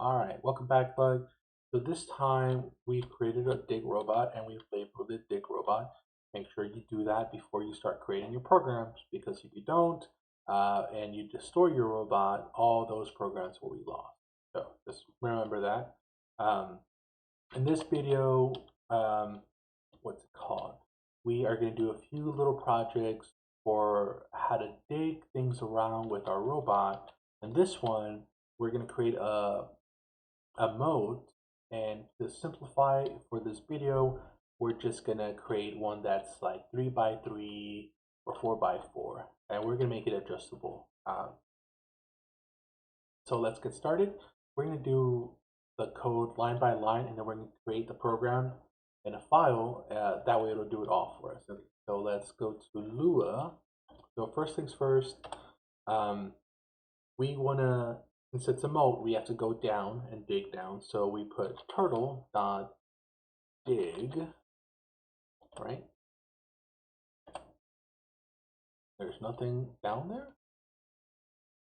Alright, welcome back, bug. So this time we created a dig robot and we've labeled it dig robot. Make sure you do that before you start creating your programs, because if you don't and you destroy your robot, all those programs will be lost. So just remember that. Um, in this video, what's it called? We are going to do a few little projects for how to dig things around with our robot. And this one, we're going to create a moat, and to simplify for this video, we're just gonna create one that's like 3 by 3 or 4 by 4, and we're gonna make it adjustable. So let's get started. We're gonna do the code line by line, and then we're gonna create the program in a file. That way it'll do it all for us. Okay, so let's go to Lua. So first things first, we wanna, since it's a moat, we have to go down and dig down. So we put turtle dot dig, right? There's nothing down there?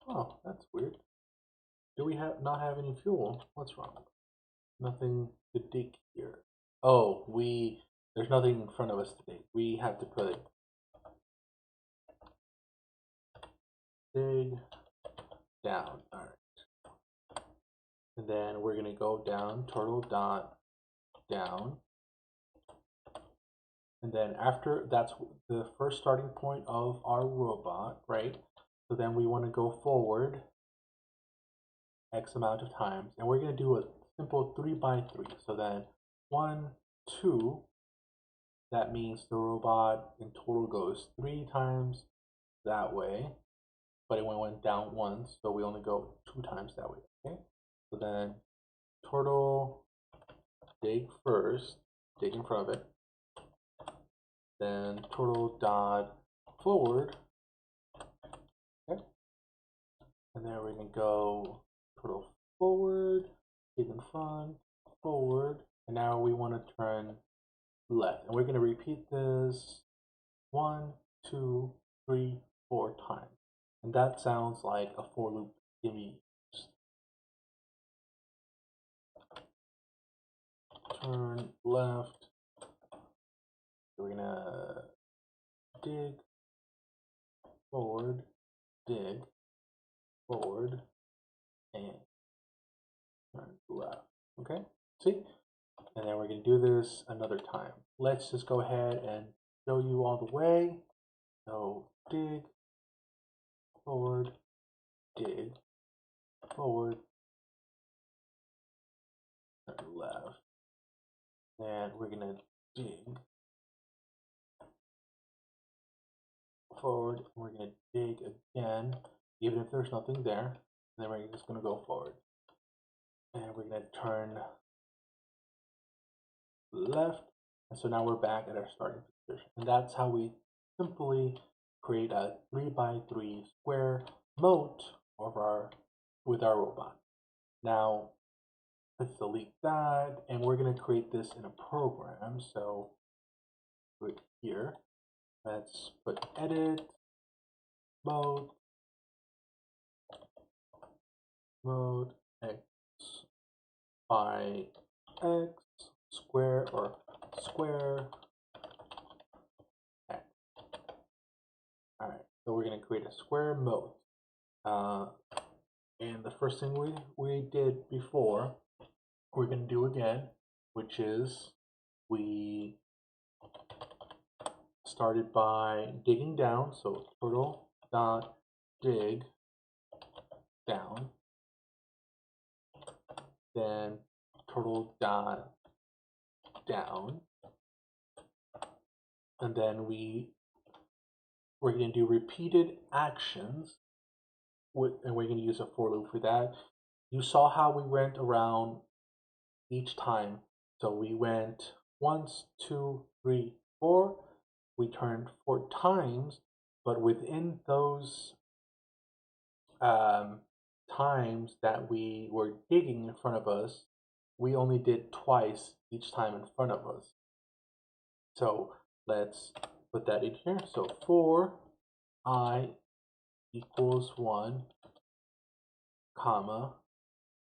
Oh, that's weird. Do we not have any fuel? What's wrong? Nothing to dig here. Oh, there's nothing in front of us to dig. We have to put dig down. Alright. And then we're gonna go down, turtle dot down. And then after, that's the first starting point of our robot, right? So then we want to go forward X amount of times, and we're going to do a simple 3 by 3. So then 1, 2, that means the robot in total goes 3 times that way, but it went down once, so we only go 2 times that way. Okay, so then turtle dig first, dig in front of it, then turtle dot forward. Okay, and then we're gonna go turtle forward, dig in front, forward, and now we want to turn left, and we're going to repeat this 1, 2, 3, 4 times, and that sounds like a for loop. Give me turn left. We're gonna dig forward, dig forward, and turn left. Okay, see? And then we're gonna do this another time. Let's just go ahead and show you all the way. So dig forward, dig forward, turn left. And we're gonna dig forward, and we're gonna dig again, even if there's nothing there. And then we're just gonna go forward. And we're gonna turn left. And so now we're back at our starting position. And that's how we simply create a 3 by 3 square moat with our robot. Now let's delete that, and we're gonna create this in a program. So right here, let's put edit mode x by x square, or square x. Alright, so we're going to create a square moat. And the first thing we did before, we're going to do again, which is we started by digging down. So turtle dot dig down, then turtle dot down, and then we're going to do repeated actions, and we're going to use a for loop for that. You saw how we went around each time. So we went once, 2, 3, 4. We turned 4 times, but within those times that we were digging in front of us, we only did twice each time in front of us. So let's put that in here. So for I equals 1, comma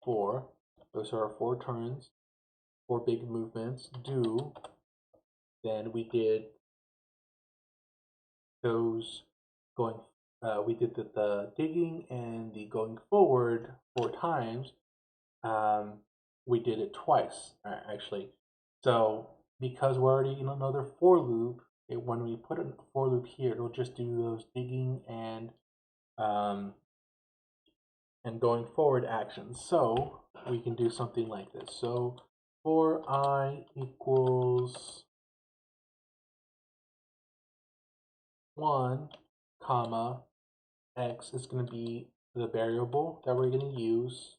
4, Those are our 4 turns, 4 big movements. Do. Then we did those going. We did the digging and the going forward 4 times. We did it twice actually. So because we're already in another for loop, when we put a for loop here, it'll just do those digging and going forward actions. So we can do something like this. So for I equals 1, comma, x is going to be the variable that we're going to use,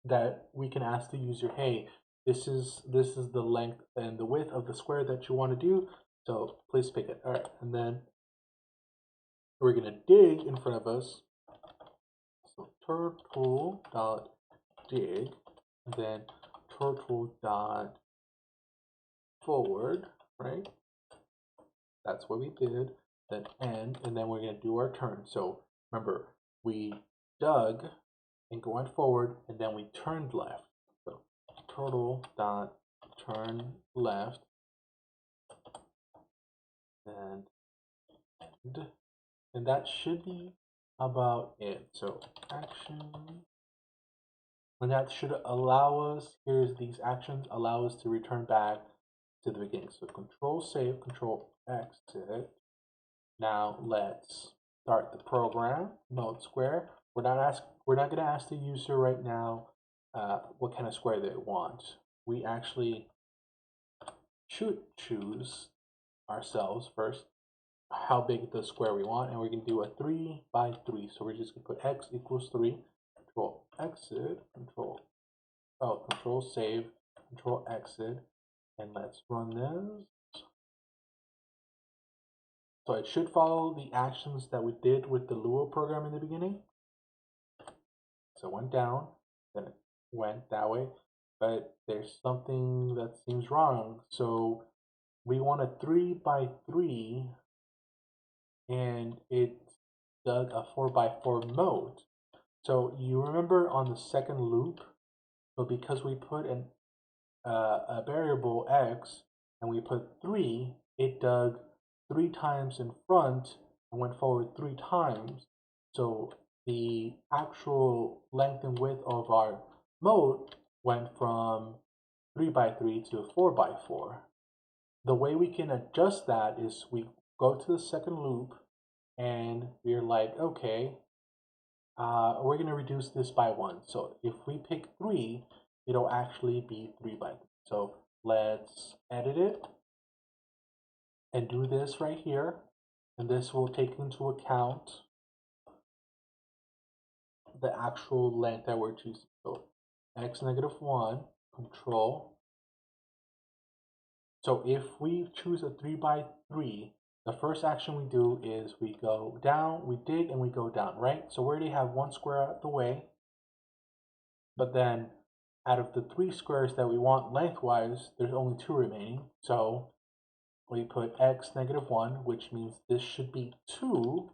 that we can ask the user, hey, this is the length and the width of the square that you want to do, so please pick it. All right, and then we're going to dig in front of us. So turtle dot dig, and then turtle dot forward, right? That's what we did. Then end, and then we're going to do our turn. So remember, we dug and going forward, and then we turned left. So turtle dot turn left, and end, and that should be about it. So action, and that should allow us. Here's these actions allow us to return back to the beginning. So control save, control exit. Now let's start the program. Moat square. We're not going to ask the user right now what kind of square they want. We actually should choose ourselves first how big the square we want, and we're going to do a 3 by 3. So we're just going to put x equals 3. Control exit. Control save. Control exit, and let's run this. So it should follow the actions that we did with the Lua program in the beginning. So it went down, then it went that way, but there's something that seems wrong. So we want a 3 by 3, and it dug a 4 by 4 mode. So you remember on the second loop, so because we put a variable x and we put 3, it dug 3 times in front and went forward 3 times. So the actual length and width of our mode went from 3 by 3 to 4 by 4. The way we can adjust that is we go to the second loop and we're like, okay, we're going to reduce this by 1. So if we pick 3, it'll actually be 3 by 3. So let's edit it and do this right here. And this will take into account the actual length that we're choosing. So x negative 1, control. So if we choose a 3 by 3, the first action we do is we go down, we dig, and we go down, right? So we already have 1 square out the way. But then out of the 3 squares that we want lengthwise, there's only 2 remaining. So we put x negative 1, which means this should be 2,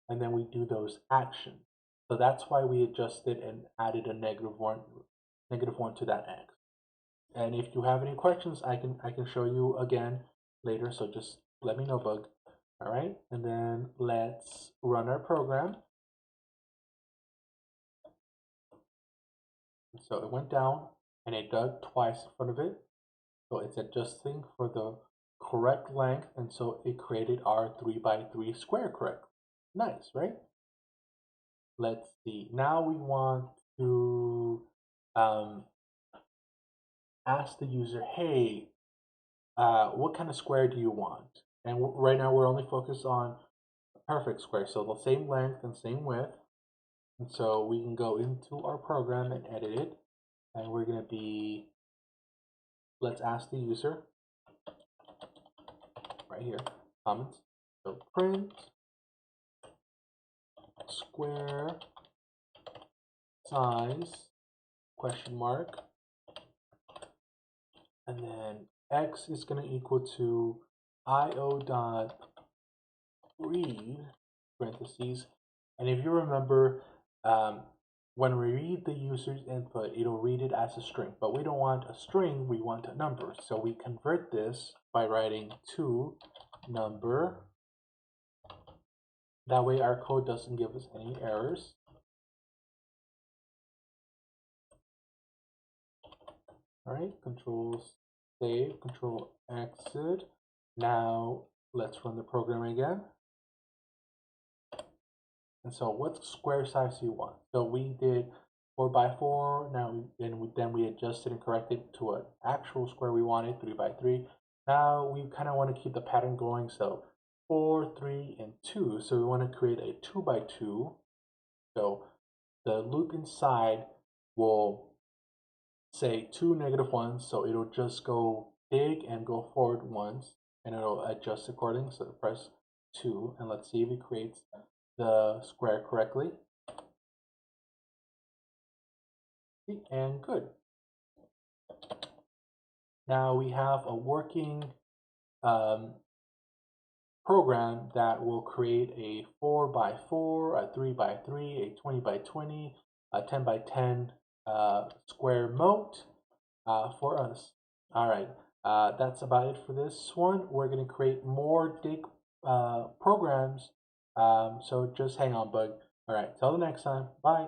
and then we do those actions. So that's why we adjusted and added a negative 1 to that x. And if you have any questions, I can show you again later, so just let me know, Bug. All right, and then let's run our program. So it went down and it dug twice in front of it. So it's adjusting for the correct length, and so it created our 3 by 3 square correct. Nice, right? Let's see. Now we want to ask the user, hey, what kind of square do you want? And right now we're only focused on a perfect square, so the same length and same width. And so we can go into our program and edit it, and we're going to be, let's ask the user right here, comments. So print square size question mark, and then x is going to equal to io dot read parentheses. And if you remember, when we read the user's input, it'll read it as a string, but we don't want a string, we want a number. So we convert this by writing to number. That way our code doesn't give us any errors. All right, control save, control exit. Now let's run the program again. And so what square size do you want? So we did 4 by 4. Now then we adjusted and corrected to an actual square we wanted, 3 by 3. Now we kind of want to keep the pattern going. So 4, 3, and 2. So we want to create a 2 by 2. So the loop inside will say 2 negative 1s. So it'll just go big and go forward once, and it'll adjust accordingly. So press 2, and let's see if it creates the square correctly. And good. Now we have a working program that will create a 4 by 4, a 3 by 3, a 20 by 20, a 10 by 10 square moat for us. All right, that's about it for this one. We're going to create more dig programs, so just hang on, bug. All right, till the next time. Bye.